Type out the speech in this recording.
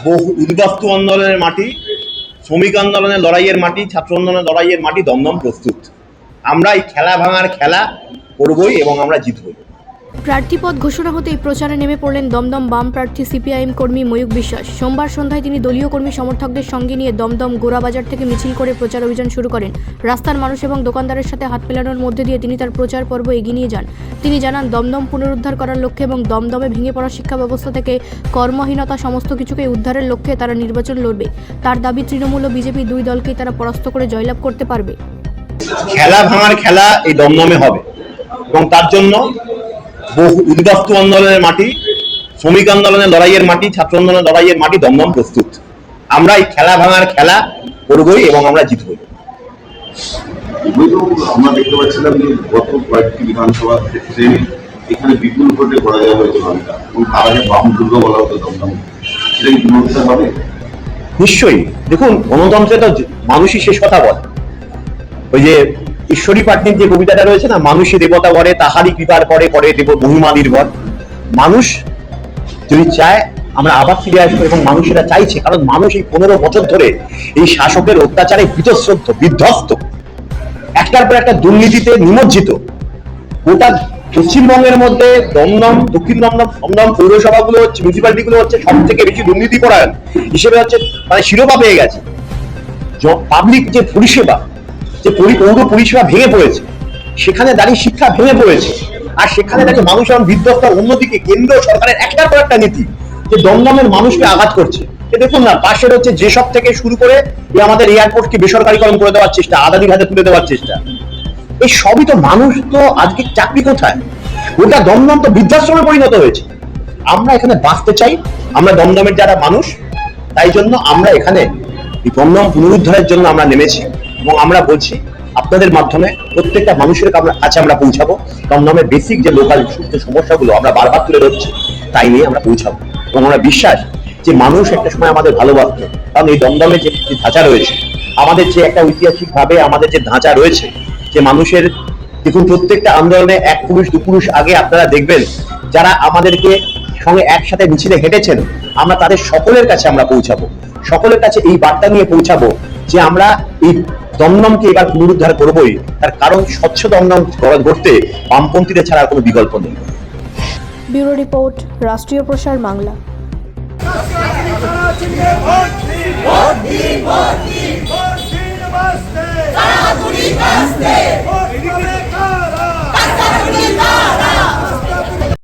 বহু উদ্বাস্তু আন্দোলনের মাটি, শ্রমিক আন্দোলনের লড়াইয়ের মাটি, ছাত্র আন্দোলনের লড়াইয়ের মাটি দমদম প্রস্তুত। আমরা এই খেলা ভাঙার খেলা করবই এবং আমরা জিতবই। প্রার্থীপদ ঘোষণা হতেই প্রচারে নেমে পড়লেন দমদম বাম প্রার্থী সিপিআইএম কর্মী ময়ূক বিশ্বাস। সোমবার সন্ধ্যায় তিনি দলীয় কর্মী সমর্থকদের সঙ্গে নিয়ে দমদম গোড়াবাজার থেকে মিছিল করে প্রচার অভিযান শুরু করেন। রাস্তার মানুষ এবং দোকানদারের সাথে হাত মেলানোর মধ্যে দিয়ে তিনি তার প্রচার পর্ব এগিয়ে নিয়ে যান। তিনি জানান, দমদম পুনরুদ্ধার করার লক্ষ্যে এবং দমদমে ভেঙে পড়া শিক্ষা ব্যবস্থা থেকে কর্মহীনতা সমস্ত কিছুকে উদ্ধারের লক্ষ্যে তারা নির্বাচন লড়বে। তার দাবি, তৃণমূল ও বিজেপি দুই দলকেই তারা পরাস্ত করে জয়লাভ করতে পারবে। খেলা ভাঙার খেলা এই দমদমে হবে এবং তার জন্য বহু উদ্বাস্তু আন্দোলনের মাটি, শ্রমিক আন্দোলনের লড়াইয়ের মাটি, ছাত্র আন্দোলনের লড়াইয়ের মাটি দমদম প্রস্তুত। আমরা এই খেলা ভাঙার খেলা করবই এবং আমরা জিতবই। আমরা দেখতে পাচ্ছিলাম যে গত কয়েকটি বিধানসভা ক্ষেত্রে এখানে বিপুল ভোটে পরাজয় হয়েছে বামটা এবং তার আগে বাম দুর্গ বলা হতো দমদম, সেটা কি পুনরুদ্ধার হবে? নিশ্চয়ই। দেখুন, গণতন্ত্রে তো মানুষই শেষ কথা বলে। ওই যে ঈশ্বরী পাটনির যে কবিতাটা রয়েছে না, মানুষই দেবতা করে তাহারই কৃপার করে করে দেব মহিমা নির্ভর। মানুষ যদি চায় আমরা আবার ফিরে আসবো এবং মানুষেরা চাইছে, কারণ মানুষ এই 15 বছর ধরে এই শাসকের অত্যাচারে বিতশ্রদ্ধ, বিধ্বস্ত, একটার পর একটা দুর্নীতিতে নিমজ্জিত। গোটা পশ্চিমবঙ্গের মধ্যে দমদম, দক্ষিণ দমদম পৌরসভাগুলো হচ্ছে, মিউনিসিপ্যালিটিগুলো হচ্ছে সব থেকে বেশি দুর্নীতি পরায়ণ হিসেবে হচ্ছে মানে শিরোপা পেয়ে গেছে। পাবলিক যে পরিষেবা, যে পৌর পরিষেবা ভেঙে পড়েছে, সেখানে দাঁড়িয়ে শিক্ষা ভেঙে পড়েছে, আর সেখানে দাঁড়িয়ে মানুষ এখন বিধ্বস্ত। অন্যদিকে কেন্দ্র সরকারের একটার পর একটা নীতি যে দমদমের মানুষকে আঘাত করছে। দেখুন না, পাশের হচ্ছে যেসব থেকে শুরু করে আমাদের এয়ারপোর্টকে বেসরকারিকরণ করে দেওয়ার চেষ্টা, আদানির হাতে তুলে দেওয়ার চেষ্টা, এই সবই তো মানুষ তো আজকে চাকরি কোথায়? গোটা দমদম তো বৃদ্ধাশ্রমে পরিণত হয়েছে। আমরা এখানে বাঁচতে চাই, আমরা দমদমের যারা মানুষ, তাই জন্য আমরা এখানে এই দমদম পুনরুদ্ধারের জন্য আমরা নেমেছি এবং আমরা বলছি আপনাদের মাধ্যমে প্রত্যেকটা মানুষের কাছে আমরা পৌঁছাবো। দমদমের বেসিক যে লোকাল যে সমস্যাগুলো আমরা বারবার তুলে ধরছি, তাই নিয়ে আমরা পৌঁছাবো এবং আমরা বিশ্বাস যে মানুষ একটা সময় আমাদের ভালোবাসত। কারণ এই দমদমের যে ধাঁচা রয়েছে, আমাদের যে একটা ঐতিহাসিক ভাবে আমাদের যে ধাঁচা রয়েছে, যে মানুষের, দেখুন প্রত্যেকটা আন্দোলনে এক পুরুষ দু পুরুষ আগে আপনারা দেখবেন যারা আমাদেরকে সঙ্গে একসাথে মিছিলে হেঁটেছেন, আমরা তাদের সকলের কাছে আমরা পৌঁছাবো, সকলের কাছে এই বার্তা নিয়ে পৌঁছাবো যে আমরা এই দমদমকে এবার পুনরুদ্ধার করবোই। তার কারণ স্বচ্ছ দমদম গড়তে বামপন্থীদের ছাড়া কোনো বিকল্প নেই। ব্যুরো রিপোর্ট, রাষ্ট্রীয় প্রসার বাংলা। Cara,